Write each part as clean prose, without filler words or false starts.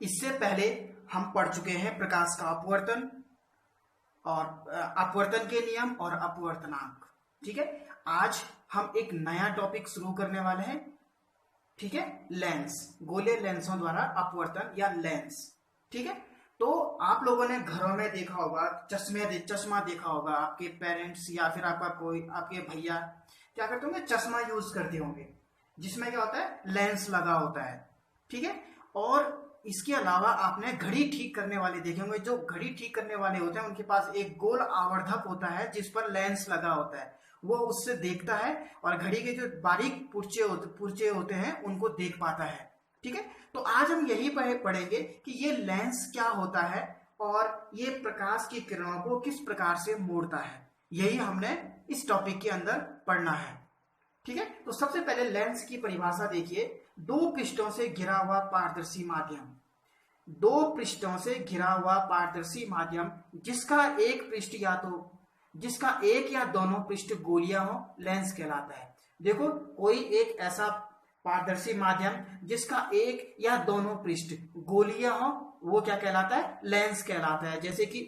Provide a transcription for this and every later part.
इससे पहले हम पढ़ चुके हैं प्रकाश का अपवर्तन और अपवर्तन के नियम और अपवर्तनांक। ठीक है, आज हम एक नया टॉपिक शुरू करने वाले हैं। ठीक है, लेंस, गोलीय लेंसों द्वारा अपवर्तन या लेंस। ठीक है, तो आप लोगों ने घरों में देखा होगा, चश्मा देखा होगा, आपके पेरेंट्स या फिर आपका कोई आपके भैया क्या करते होंगे, चश्मा यूज करते होंगे जिसमें क्या होता है, लेंस लगा होता है। ठीक है, और इसके अलावा आपने घड़ी ठीक करने वाले देखे होंगे। जो घड़ी ठीक करने वाले होते हैं उनके पास एक गोल आवर्धक होता है जिस पर लेंस लगा होता है। वो उससे देखता है और घड़ी के जो बारीक पुर्जे होते हैं उनको देख पाता है। ठीक है, तो आज हम यही पढ़ेंगे कि ये लेंस क्या होता है और ये प्रकाश की किरणों को किस प्रकार से मोड़ता है। यही हमने इस टॉपिक के अंदर पढ़ना है। ठीक है, तो सबसे पहले लेंस की परिभाषा देखिए। दो पृष्ठों से घिरा हुआ पारदर्शी माध्यम, दो पृष्ठों से घिरा हुआ पारदर्शी माध्यम जिसका एक या दोनों पृष्ठ गोलियां हो, लेंस कहलाता है। देखो, कोई एक ऐसा पारदर्शी माध्यम जिसका एक या दोनों पृष्ठ गोलियां हो, वो क्या कहलाता है, लेंस कहलाता है। जैसे कि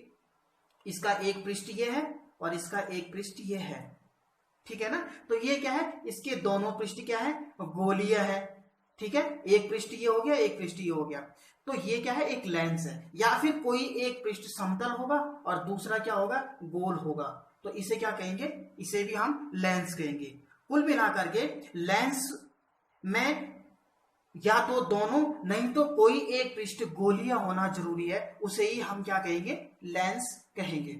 इसका एक पृष्ठ ये है और इसका एक पृष्ठ ये है। ठीक है ना, तो ये क्या है, इसके दोनों पृष्ठ क्या है, गोलीय है। ठीक है, एक पृष्ठ ये हो गया, एक पृष्ठ ये हो गया, तो ये क्या है, एक लेंस है। या फिर कोई एक पृष्ठ समतल होगा और दूसरा क्या होगा, गोल होगा, तो इसे क्या कहेंगे, इसे भी हम लेंस कहेंगे। कुल मिलाकर के लेंस में या तो दोनों, नहीं तो कोई एक पृष्ठ गोलीय होना जरूरी है, उसे ही हम क्या कहेंगे, लेंस कहेंगे।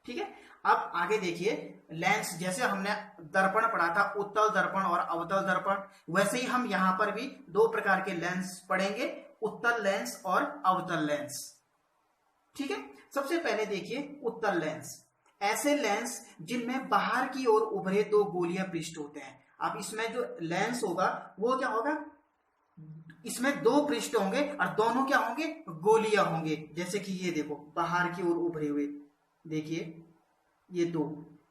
ठीक है, अब आगे देखिए, लेंस जैसे हमने दर्पण पढ़ा था, उत्तल दर्पण और अवतल दर्पण, वैसे ही हम यहां पर भी दो प्रकार के लेंस पढ़ेंगे, उत्तल लेंस और अवतल लेंस। ठीक है, सबसे पहले देखिए उत्तल लेंस, ऐसे लेंस जिनमें बाहर की ओर उभरे दो गोलीय पृष्ठ होते हैं। अब इसमें जो लेंस होगा वो क्या होगा, इसमें दो पृष्ठ होंगे और दोनों क्या होंगे, गोलीय होंगे। जैसे कि ये देखो, बाहर की ओर उभरे हुए, देखिए ये दो,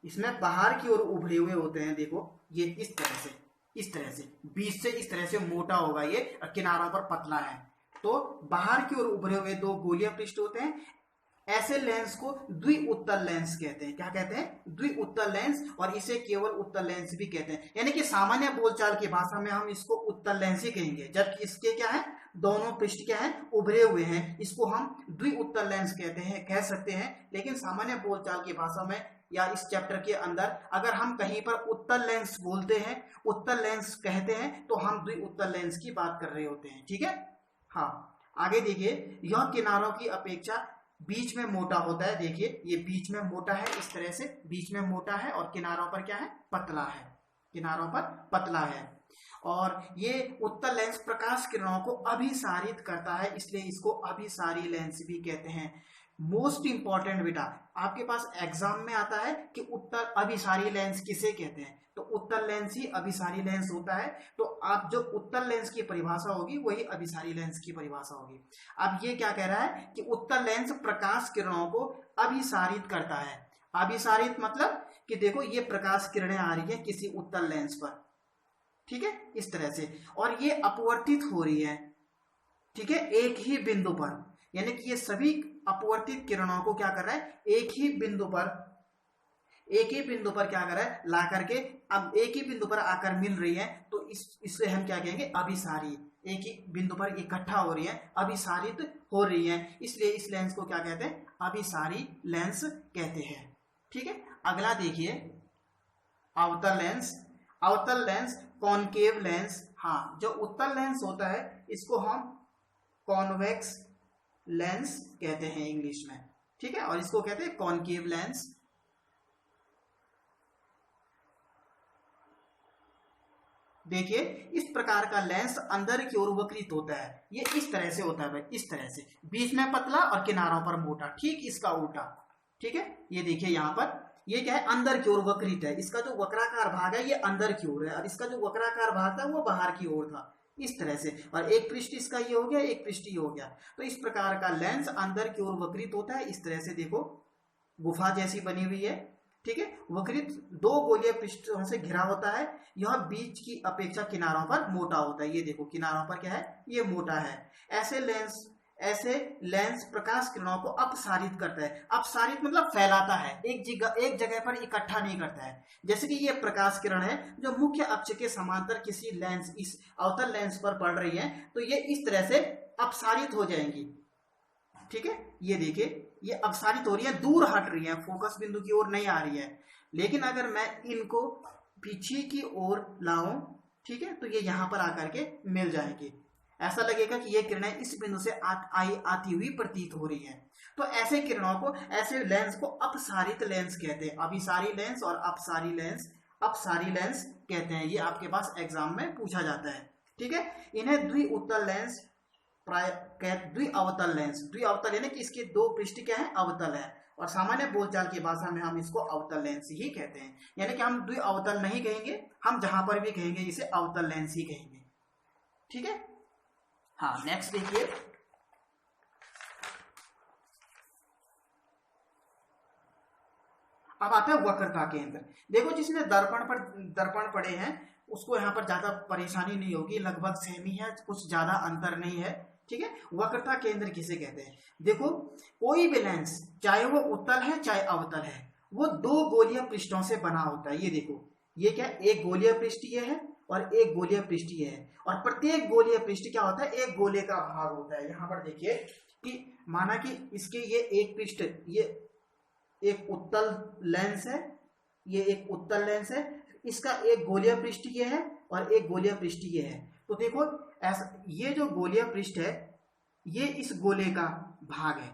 इसमें बाहर की ओर उभरे हुए होते हैं। देखो ये इस तरह से बीच से इस तरह से मोटा होगा ये और किनारों पर पतला है, तो बाहर की ओर उभरे हुए दो गोलीय पृष्ठ होते हैं। ऐसे लेंस को द्विउत्तल लेंस कहते हैं। क्या कहते हैं, द्विउत्तल लेंस, और इसे केवल उत्तल लेंस भी कहते हैं। यानी कि सामान्य बोलचाल की भाषा में हम इसको उत्तल लेंस ही कहेंगे, जबकि इसके क्या है, दोनों पृष्ठ क्या है, उभरे हुए हैं, इसको हम द्विउत्तल लेंस कहते हैं, कह सकते हैं। लेकिन सामान्य बोलचाल की भाषा में या इस चैप्टर के अंदर अगर हम कहीं पर उत्तल लेंस बोलते हैं, उत्तल लेंस कहते हैं, तो हम द्विउत्तल लेंस की बात कर रहे होते हैं। ठीक है, हाँ आगे देखिए, यह किनारों की अपेक्षा बीच में मोटा होता है। देखिए ये बीच में मोटा है, इस तरह से बीच में मोटा है और किनारों पर क्या है, पतला है, किनारों पर पतला है। और ये उत्तल लेंस प्रकाश किरणों को अभिसारित करता है, इसलिए इसको अभिसारी लेंस भी कहते हैं। मोस्ट इंपॉर्टेंट बेटा, आपके पास एग्जाम में आता है कि उत्तल अभिसारी लेंस किसे कहते हैं, तो उत्तल लेंस ही अभिसारी लेंस होता है। तो आप जो उत्तल लेंस की परिभाषा होगी वही अभिसारी लेंस की परिभाषा होगी। अब ये क्या कह रहा है कि उत्तल लेंस प्रकाश किरणों को अभिसारित करता है। अभिसारित मतलब कि देखो ये प्रकाश किरणें आ रही है किसी उत्तल लेंस पर, ठीक है, इस तरह से, और ये अपवर्तित हो रही है, ठीक है, एक ही बिंदु पर। यानी कि ये सभी अपवर्तित किरणों को क्या कर रहा है, एक ही बिंदु पर क्या कर रहा है, ला करके अब एक ही बिंदु पर आकर मिल रही है, तो इससे हम क्या कहेंगे, अभिसारी। एक ही बिंदु पर इकट्ठा हो रही है, अभिसारित हो रही है, इसलिए इस लेंस को क्या कहते हैं, अभिसारी लेंस कहते हैं। ठीक है, अगला देखिए अवतल लेंस। अवतल लेंस कॉनकेव लेंस, हाँ जो उत्तल लेंस होता है इसको हम कॉन्वेक्स लेंस कहते हैं इंग्लिश में। ठीक है, और इसको कहते हैं कॉनकेव लेंस। देखिए इस प्रकार का लेंस अंदर की ओर वक्रित होता है। ये इस तरह से होता है भाई, इस तरह से, बीच में पतला और किनारों पर मोटा, ठीक इसका उल्टा। ठीक है, ये देखिए यहाँ पर ये क्या है, अंदर की ओर वक्रित है। इसका जो वक्राकार भाग है ये अंदर की ओर है और इसका जो वक्राकार भाग था वो बाहर की ओर था, इस तरह से। और एक पृष्ठ इसका ये हो गया, एक पृष्ठ ये हो गया। तो इस प्रकार का लेंस अंदर की ओर वक्रित होता है, इस तरह से देखो गुफा जैसी बनी हुई है। ठीक है, वक्रित दो गोलीय पृष्ठों से घिरा होता है। यह बीच की अपेक्षा किनारों पर मोटा होता है। ये देखो किनारों पर क्या है, ये मोटा है। ऐसे लेंस प्रकाश किरणों को अपसारित करता है। अपसारित मतलब फैलाता है, एक जगह पर इकट्ठा नहीं करता है। जैसे कि ये प्रकाश किरण है जो मुख्य अक्ष के समांतर किसी लेंस, इस अवतल लेंस पर पड़ रही है, तो ये इस तरह से अपसारित हो जाएंगी। ठीक है, ये देखिए ये अपसारित हो रही है, दूर हट रही है, फोकस बिंदु की ओर नहीं आ रही है। लेकिन अगर मैं इनको पीछे की ओर लाऊं, ठीक है, तो ये यहां पर आकर के मिल जाएंगे। ऐसा लगेगा कि ये किरणें इस बिंदु से आती हुई प्रतीत हो रही हैं। तो ऐसे किरणों को, ऐसे लेंस को अपसारित लेंस कहते हैं। अभिसारी लेंस और अपसारी लेंस कहते हैं। ये आपके पास एग्जाम में पूछा जाता है। ठीक है, इन्हें द्विउत्तल लेंस, द्विअवतल लेंस, द्विअवतल यानी कि इसके दो पृष्ठ क्या है, अवतल है, और सामान्य बोलचाल की भाषा में हम इसको अवतल लेंस ही कहते हैं। यानी कि हम द्विअवतल नहीं कहेंगे, हम जहां पर भी कहेंगे इसे अवतल लेंस ही कहेंगे। ठीक है, हाँ नेक्स्ट देखिए, अब आता है वक्रता केंद्र। देखो जिसने दर्पण पढ़े हैं उसको यहाँ पर ज्यादा परेशानी नहीं होगी, लगभग सेम ही है, कुछ ज्यादा अंतर नहीं है। ठीक है, वक्रता केंद्र किसे कहते हैं? देखो कोई भी लेंस, चाहे वो उत्तल है चाहे अवतल है, वो दो गोलीय पृष्ठों से बना होता है। ये देखो ये क्या, एक गोलीय पृष्ठ ये है और एक गोलीय पृष्ठ ये है, और प्रत्येक गोलीय पृष्ठ क्या होता है, एक गोले का भाग होता है। यहाँ पर देखिए कि माना कि इसके ये एक पृष्ठ, ये एक उत्तल लेंस है, ये एक उत्तल लेंस है, इसका एक गोलीय पृष्ठ ये है और एक गोलीय पृष्ठ ये है। तो देखो ऐसा, ये जो गोलीय पृष्ठ है ये इस गोले का भाग है,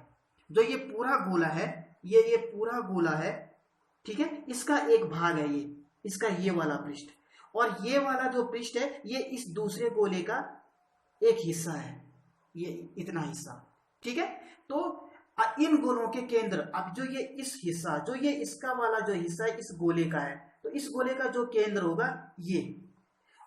जो ये पूरा गोला है, ये पूरा गोला है, ठीक है, इसका एक भाग है, ये इसका ये वाला पृष्ठ, और ये वाला जो पृष्ठ है ये इस दूसरे गोले का एक हिस्सा है, ये इतना हिस्सा। ठीक है, तो इन गोलों के केंद्र, अब जो ये इस हिस्सा, जो ये इसका वाला जो हिस्सा है इस गोले का है, तो इस गोले का जो केंद्र होगा ये,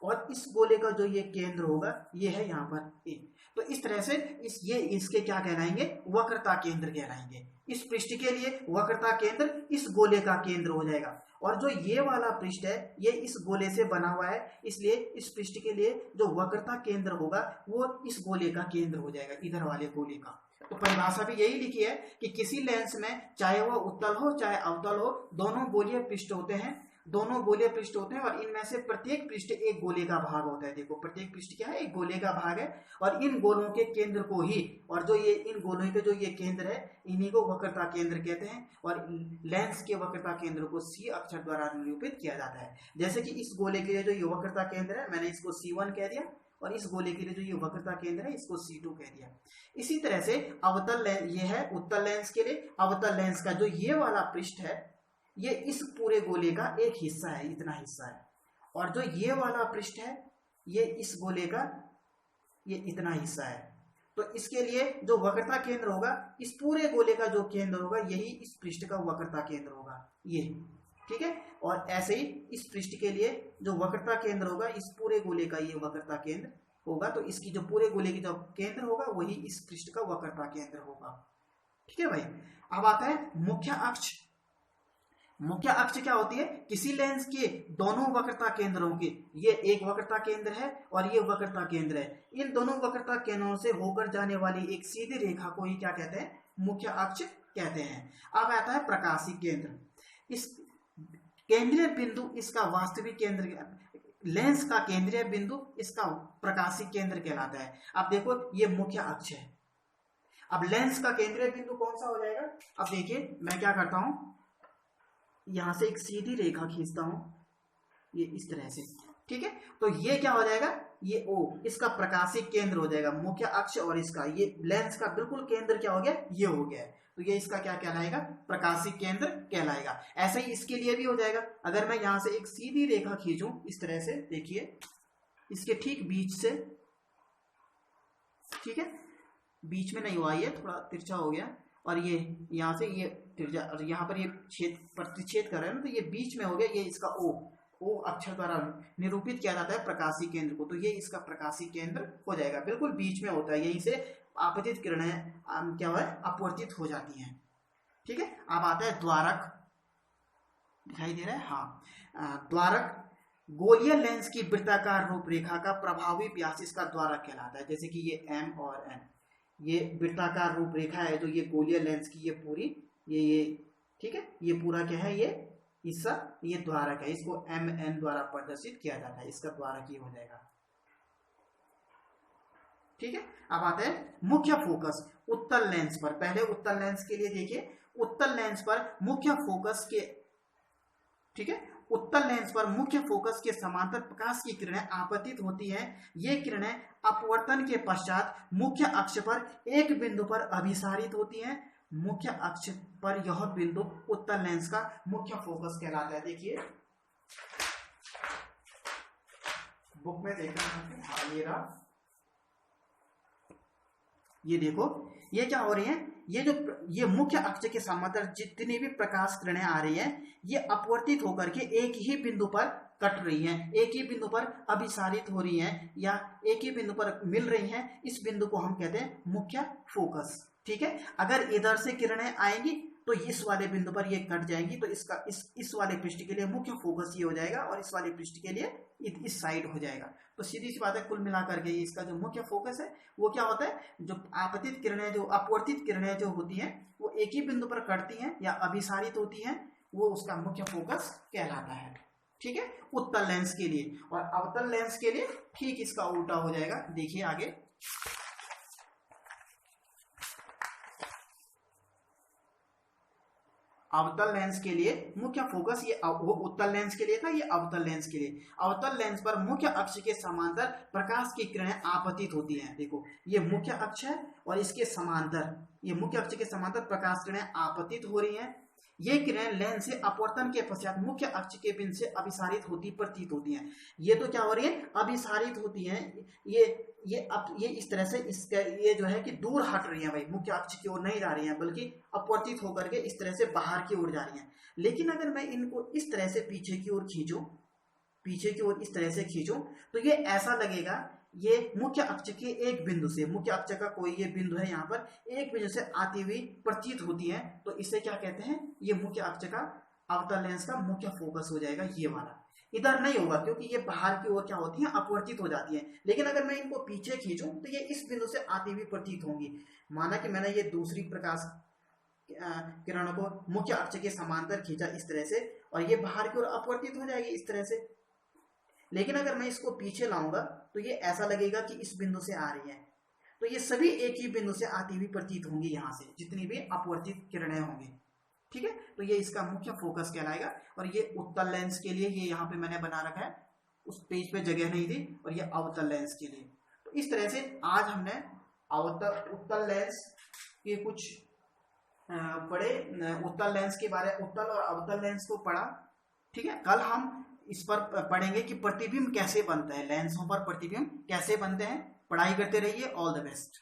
और इस गोले का जो ये केंद्र होगा ये है यहाँ पर ए। तो इस तरह से इसके क्या कहलाएंगे, वक्रता केंद्र कहलाएंगे। इस पृष्ठ के लिए वक्रता केंद्र इस गोले का केंद्र हो जाएगा, और जो ये वाला पृष्ठ है ये इस गोले से बना हुआ है, इसलिए इस पृष्ठ के लिए जो वक्रता केंद्र होगा वो इस गोले का केंद्र हो जाएगा, इधर वाले गोले का। तो परिभाषा भी यही लिखी है कि किसी लेंस में चाहे वह उत्तल हो चाहे अवतल हो, दोनों गोलीय पृष्ठ होते हैं, दोनों गोलीय पृष्ठ होते हैं, और इनमें से प्रत्येक पृष्ठ एक गोले का भाग होता है। देखो प्रत्येक पृष्ठ क्या है, एक गोले का भाग है, और इन गोलों के केंद्र को ही, और जो ये इन गोलों के जो ये केंद्र है इन्हीं को वक्रता केंद्र कहते हैं, और लेंस के वक्रता केंद्र को C अक्षर द्वारा निरूपित किया जाता है। जैसे कि इस गोले के लिए जो ये वक्रता केंद्र है मैंने इसको C1 कह दिया, और इस गोले के लिए जो ये वक्रता केंद्र है इसको C2 कह दिया। इसी तरह से अवतल लेंस, ये है उत्तल लेंस के लिए, अवतल लेंस का जो ये वाला पृष्ठ है ये इस पूरे गोले का एक हिस्सा है, इतना हिस्सा है, और जो ये वाला पृष्ठ है ये इस गोले का ये इतना हिस्सा है। तो इसके लिए जो वक्रता केंद्र होगा, इस पूरे गोले का जो केंद्र होगा यही इस पृष्ठ का वक्रता केंद्र होगा, ये। ठीक है, और ऐसे ही इस पृष्ठ के लिए जो वक्रता केंद्र होगा इस पूरे गोले का ये वक्रता केंद्र होगा, तो इसकी जो पूरे गोले की जो केंद्र होगा वही इस पृष्ठ का वक्रता केंद्र होगा। ठीक है भाई, अब आता है मुख्य अक्ष। मुख्य अक्ष क्या होती है, किसी लेंस के दोनों वक्रता केंद्रों के, ये एक वक्रता केंद्र है और ये वक्रता केंद्र है, इन दोनों वक्रता केंद्रों से होकर जाने वाली एक सीधी रेखा को ही क्या कहते हैं, मुख्य अक्ष कहते हैं। अब आता है प्रकाशीय केंद्र। इस केंद्रीय बिंदु इसका वास्तविक केंद्र, लेंस का केंद्रीय बिंदु इसका प्रकाशीय केंद्र कहलाता है। अब देखो ये मुख्य अक्ष है, अब लेंस का केंद्रीय बिंदु कौन सा हो जाएगा। अब देखिए मैं क्या करता हूं, यहां से एक सीधी रेखा खींचता हूं, ये इस तरह से। ठीक है, तो ये क्या हो जाएगा, ये O इसका प्रकाशीय केंद्र हो जाएगा, मुख्य अक्ष, और इसका ये लेंस का बिल्कुल केंद्र क्या हो गया, ये हो गया है, तो ये इसका क्या कहलाएगा, प्रकाशीय केंद्र कहलाएगा। ऐसे ही इसके लिए भी हो जाएगा। अगर मैं यहां से एक सीधी रेखा खींचूं इस तरह से, देखिए इसके ठीक बीच से, ठीक है, बीच में नहीं हुआ, ये थोड़ा तिरछा हो गया, और ये यहाँ से ये तिरछा, और यहाँ पर ये प्रतिच्छेद कर रहे हैं ना, तो ये बीच में हो गया, ये इसका O अक्षर द्वारा निरूपित किया जाता है प्रकाशीय केंद्र को, तो ये इसका प्रकाशीय केंद्र हो जाएगा, बिल्कुल बीच में होता है, यहीं से आपतित किरणें क्या है, अपवर्तित हो जाती हैं। ठीक है, अब आता है द्वारक, दिखाई दे रहा है, हाँ द्वारक। गोलीय लेंस की वृत्ताकार रूपरेखा का प्रभावी व्यास इसका द्वारा कहलाता है। जैसे कि ये M और N, ये वृत्ताकार रूपरेखा है जो ये गोलीय लेंस की ये पूरी ये ठीक है, ये पूरा क्या है, ये हिस्सा ये द्वारक है, इसको MN द्वारा प्रदर्शित किया जाता है, इसका द्वारक ये हो जाएगा। ठीक है, अब आते हैं मुख्य फोकस उत्तल लेंस पर। पहले उत्तल लेंस के लिए देखिए, उत्तल लेंस पर मुख्य फोकस के, ठीक है, उत्तल लेंस पर मुख्य फोकस के समांतर प्रकाश की किरणें आपतित होती हैं। ये किरणें अपवर्तन के पश्चात मुख्य अक्ष पर एक बिंदु पर अभिसारित होती हैं। मुख्य अक्ष पर यह बिंदु उत्तल लेंस का मुख्य फोकस कहलाता है। देखिए बुक में देखना, ये रहा, ये देखो ये क्या हो रही है, ये मुख्य अक्ष के समांतर जितनी भी प्रकाश किरणें आ रही है ये अपवर्तित होकर के एक ही बिंदु पर कट रही हैं, एक ही बिंदु पर अभिसारित हो रही हैं या एक ही बिंदु पर मिल रही हैं। इस बिंदु को हम कहते हैं मुख्य फोकस। ठीक है, अगर इधर से किरणें आएंगी तो इस वाले बिंदु पर ये कट जाएंगी, तो इसका इस वाले पृष्ठ के लिए मुख्य फोकस ये हो जाएगा और इस वाले पृष्ठ के लिए इस साइड हो जाएगा। तो सीधी सी बात है, कुल मिलाकर के इसका जो मुख्य फोकस है वो क्या होता है, जो आपतित किरणें, जो अपवर्तित किरणें जो होती हैं वो एक ही बिंदु पर कटती हैं या अभिसारित होती हैं, वो उसका मुख्य फोकस कहलाता है। ठीक है, उत्तल लेंस के लिए। और अवतल लेंस के लिए ठीक इसका उल्टा हो जाएगा। देखिए आगे, अवतल लेंस के लिए मुख्य फोकस, ये वो उत्तल लेंस के लिए था, ये अवतल लेंस के लिए। अवतल लेंस पर मुख्य अक्ष के समांतर प्रकाश की किरणें आपतित होती हैं। देखो ये मुख्य अक्ष है और इसके समांतर, ये मुख्य अक्ष के समांतर प्रकाश किरणें आपतित हो रही हैं। ये किरणें लेंस से अपवर्तन के पश्चात मुख्य अक्ष के बिंदु से अभिसारित होती प्रतीत होती हैं। ये तो क्या हो रही है, अभिसारित होती हैं। ये इस तरह से इसका ये जो है कि दूर हट रही है भाई, मुख्य अक्ष की ओर नहीं जा रही हैं, बल्कि अपवर्तित होकर के इस तरह से बाहर की ओर जा रही हैं। लेकिन अगर मैं इनको इस तरह से पीछे की ओर खींचूं, पीछे की ओर इस तरह से खींचूं, तो ये ऐसा लगेगा ये मुख्य अक्ष के एक बिंदु से, मुख्य अक्ष का कोई ये बिंदु है यहाँ पर, एक बिंदु से आती हुई प्रतीत होती है। तो इसे क्या कहते हैं, ये मुख्य अक्ष का अवतल लेंस का मुख्य फोकस हो जाएगा, ये वाला। इधर नहीं होगा क्योंकि ये बाहर की ओर क्या होती है, अपवर्तित हो जाती है। लेकिन अगर मैं इनको पीछे खींचूं तो ये इस बिंदु से आती हुई प्रतीत होंगी। माना कि मैंने ये दूसरी प्रकाश किरणों को मुख्य अक्ष के समांतर खींचा इस तरह से, और ये बाहर की ओर अपवर्तित हो जाएगी इस तरह से। लेकिन अगर मैं इसको पीछे लाऊंगा तो ये ऐसा लगेगा कि इस बिंदु से आ रही है। तो ये सभी एक ही बिंदु से आती हुई प्रतीत होंगी, यहाँ से जितनी भी अपवर्तित किरणें होंगी। ठीक है, तो ये इसका मुख्य फोकस कहलाएगा। और ये उत्तल लेंस के लिए, ये यहाँ पे मैंने बना रखा है, उस पेज पे जगह नहीं थी। और ये अवतल लेंस के लिए। तो इस तरह से आज हमने उत्तल लेंस के कुछ बड़े उत्तल लेंस के बारे, उत्तल और अवतल लेंस को पढ़ा। ठीक है, कल हम इस पर पढ़ेंगे कि प्रतिबिंब कैसे बनता है, लेंसों पर प्रतिबिंब कैसे बनते हैं। पढ़ाई करते रहिए। All the best.